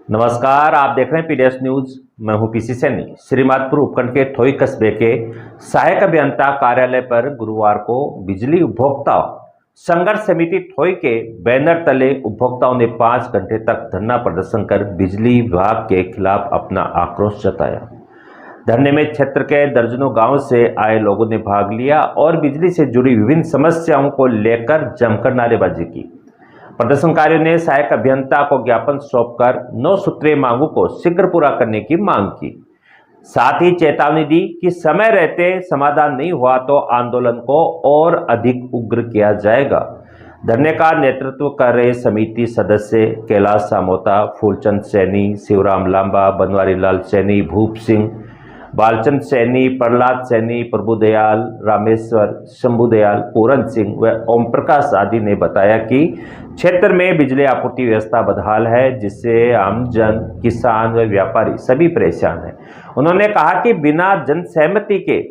नमस्कार, आप देख रहे हैं पीडीएस न्यूज। मैं हूं पीसी सैनी। श्रीमाधपुर उपखंड के थोई कस्बे के सहायक अभियंता कार्यालय पर गुरुवार को बिजली उपभोक्ता संघर्ष समिति थोई के बैनर तले उपभोक्ताओं ने 5 घंटे तक धरना प्रदर्शन कर बिजली विभाग के खिलाफ अपना आक्रोश जताया। धरने में क्षेत्र के दर्जनों गांव से आए लोगों ने भाग लिया और बिजली से जुड़ी विभिन्न समस्याओं को लेकर जमकर नारेबाजी की। प्रदर्शनकारियों ने सहायक अभियंता को ज्ञापन सौंपकर 9 सूत्रीय मांगों को शीघ्र पूरा करने की मांग की। साथ ही चेतावनी दी कि समय रहते समाधान नहीं हुआ तो आंदोलन को और अधिक उग्र किया जाएगा। धरने का नेतृत्व कर रहे समिति सदस्य कैलाश सामोता, फूलचंद सैनी, शिवराम लांबा, बनवारी लाल सैनी, भूप सिंह, बालचंद सैनी, प्रहलाद सैनी, प्रभुदयाल, रामेश्वर, शंभुदयाल, पूरन सिंह व ओम प्रकाश आदि ने बताया कि क्षेत्र में बिजली आपूर्ति व्यवस्था बदहाल है, जिससे आमजन, किसान व व्यापारी सभी परेशान हैं। उन्होंने कहा कि बिना जन सहमति के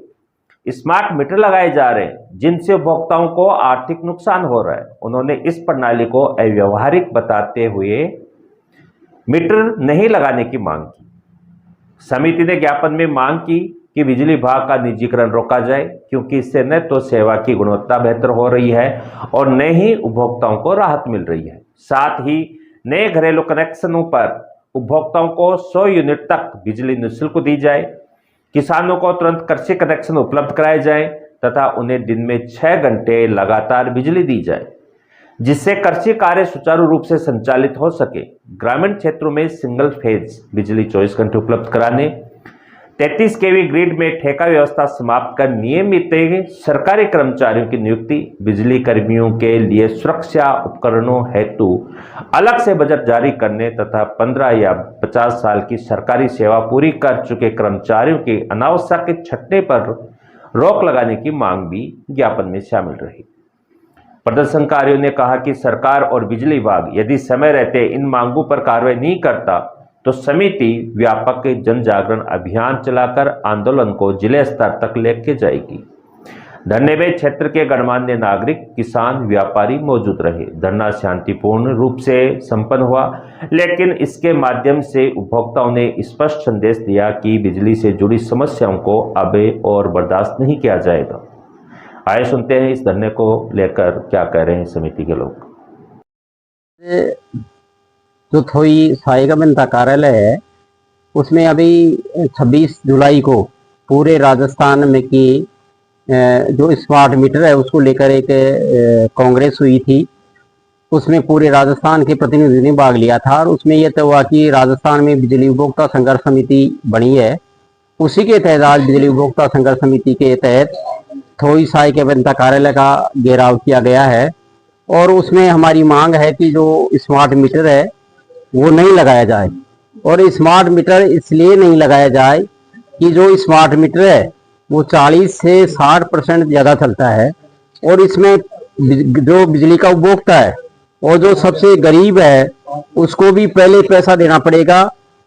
स्मार्ट मीटर लगाए जा रहे हैं, जिनसे उपभोक्ताओं को आर्थिक नुकसान हो रहा है। उन्होंने इस प्रणाली को अव्यावहारिक बताते हुए मीटर नहीं लगाने की मांग की। समिति ने ज्ञापन में मांग की कि बिजली विभाग का निजीकरण रोका जाए, क्योंकि इससे न तो सेवा की गुणवत्ता बेहतर हो रही है और न ही उपभोक्ताओं को राहत मिल रही है। साथ ही नए घरेलू कनेक्शनों पर उपभोक्ताओं को 100 यूनिट तक बिजली निःशुल्क दी जाए, किसानों को तुरंत कृषि कनेक्शन उपलब्ध कराए जाए तथा उन्हें दिन में 6 घंटे लगातार बिजली दी जाए, जिससे कृषि कार्य सुचारू रूप से संचालित हो सके। ग्रामीण क्षेत्रों में सिंगल फेज बिजली 24 घंटे उपलब्ध कराने, 33 केवी ग्रिड में ठेका व्यवस्था समाप्त कर नियमित सरकारी कर्मचारियों की नियुक्ति, बिजली कर्मियों के लिए सुरक्षा उपकरणों हेतु अलग से बजट जारी करने तथा 15 या 50 साल की सरकारी सेवा पूरी कर चुके कर्मचारियों की अनावश्यक छंटनी पर रोक लगाने की मांग भी ज्ञापन में शामिल रही। प्रदर्शनकारियों ने कहा कि सरकार और बिजली विभाग यदि समय रहते इन मांगों पर कार्रवाई नहीं करता तो समिति व्यापक जन जागरण अभियान चलाकर आंदोलन को जिले स्तर तक लेके जाएगी। धरने में क्षेत्र के गणमान्य नागरिक, किसान, व्यापारी मौजूद रहे। धरना शांतिपूर्ण रूप से संपन्न हुआ, लेकिन इसके माध्यम से उपभोक्ताओं ने स्पष्ट संदेश दिया कि बिजली से जुड़ी समस्याओं को अब और बर्दाश्त नहीं किया जाएगा। आइए सुनते हैं इस धरने को लेकर क्या कह रहे हैं समिति के लोग। जो थोई सहायक अभियंता कार्यालय है, उसमें अभी 26 जुलाई को पूरे राजस्थान में की जो स्मार्ट मीटर है उसको लेकर एक कांग्रेस हुई थी। उसमें पूरे राजस्थान के प्रतिनिधियों ने भाग लिया था और उसमें यह तय हुआ कि राजस्थान में बिजली उपभोक्ता संघर्ष समिति बनी है। उसी के तहत आज बिजली उपभोक्ता संघर्ष समिति के तहत थोई सहायक अभियंता कार्यालय का घेराव किया गया है और उसमें हमारी मांग है कि जो स्मार्ट मीटर है वो नहीं लगाया जाए। और स्मार्ट मीटर इसलिए नहीं लगाया जाए कि जो स्मार्ट मीटर है वो 40 से 60% ज़्यादा चलता है और इसमें जो बिजली का उपभोक्ता है और जो सबसे गरीब है उसको भी पहले पैसा देना पड़ेगा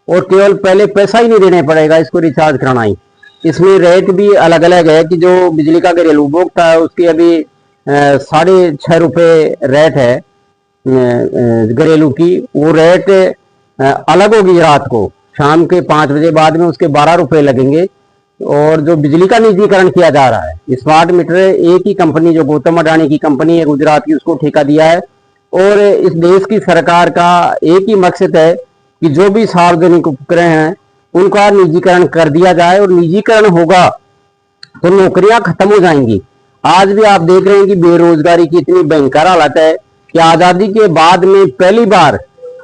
और केवल पहले पैसा ही नहीं देना पड़ेगा, इसको रिचार्ज कराना ही। इसमें रेट भी अलग अलग है कि जो बिजली का घरेलू उपभोक्ता है उसकी अभी 6.5 रुपये रेट है घरेलू की। वो रेट अलग होगी रात को, शाम के 5 बजे बाद में उसके 12 रुपये लगेंगे। और जो बिजली का निजीकरण किया जा रहा है, स्मार्ट मीटर एक ही कंपनी जो गौतम अडानी की कंपनी है गुजरात की, उसको ठेका दिया है। और इस देश की सरकार का एक ही मकसद है कि जो भी सार्वजनिक उपकरण हैं उनका निजीकरण कर दिया जाए और निजीकरण होगा तो नौकरियां खत्म हो जाएंगी। आज भी आप देख रहे हैं कि बेरोजगारी की इतनी भयंकर हालत है कि आजादी के बाद में पहली बार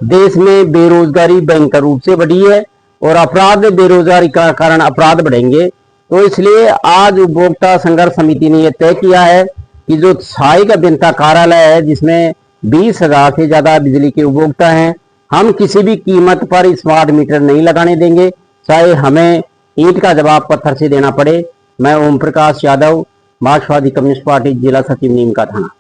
देश में बेरोजगारी भयंकर रूप से बढ़ी है और अपराध बेरोजगारी का कारण अपराध बढ़ेंगे। तो इसलिए आज उपभोक्ता संघर्ष समिति ने यह तय किया है कि जो सहायक अभियंता कार्यालय है जिसमें 20,000 से ज्यादा बिजली के उपभोक्ता हैं, हम किसी भी कीमत पर स्मार्ट मीटर नहीं लगाने देंगे, चाहे हमें ईंट का जवाब पत्थर से देना पड़े। मैं ओम प्रकाश यादव, मार्क्सवादी कम्युनिस्ट पार्टी, जिला सचिव नीम का थाना।